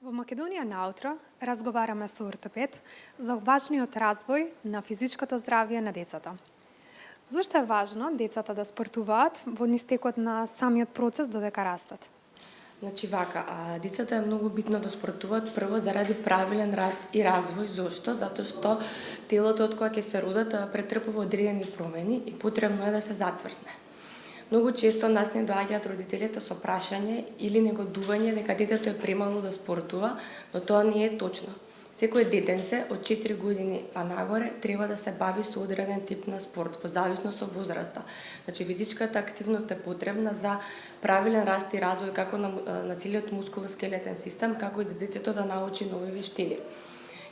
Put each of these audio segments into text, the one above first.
Во Македонија наутро разговараме со ортопед за важниот развој на физичкото здравје на децата. Зошто е важно децата да спортуваат во низ-текот на самиот процес додека растат? Децата е многу битно да спортуваат прво заради правилен раст и развој. Зошто? Затоа што телото од кога ќе се родат претрпува одредени промени и потребно е да се зацврсне. Многу често нас не доаѓаат родителите со прашање или негодување дека детето е премало да спортува, но тоа не е точно. Секој детенце од 4 години па нагоре треба да се бави со одреден тип на спорт, во зависност од возраста. Физичката активност е потребна за правилен раст и развој како на целиот мускулоскелетен систем, како и да детето да научи нови вештини.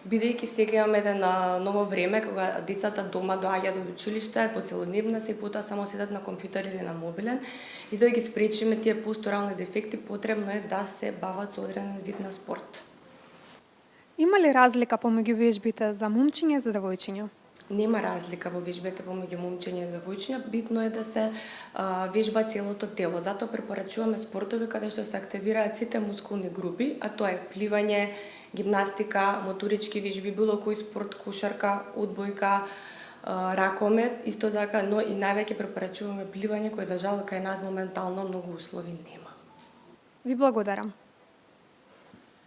Бидејќи сега имаме едно ново време кога децата дома доаѓаат од училиште во целодневна се и потоа само седат на компјутер или на мобилен, и за да ги спречиме тие постурални дефекти, потребно е да се бават со одреден вид на спорт. Има ли разлика помеѓу вежбите за момчиња и за девојчиња? Нема разлика во вежбите помеѓу момчиња и девојчиња, битно е да се вежба целото тело. Затоа препорачуваме спортови каде што се активираат сите мускулни групи, а тоа е пливање, гимнастика, моторички вежби, било кој спорт, кошарка, одбојка, ракомет, исто така, но и највеќе препорачуваме пливање, кој за жал кај нас моментално многу услови нема. Ви благодарам.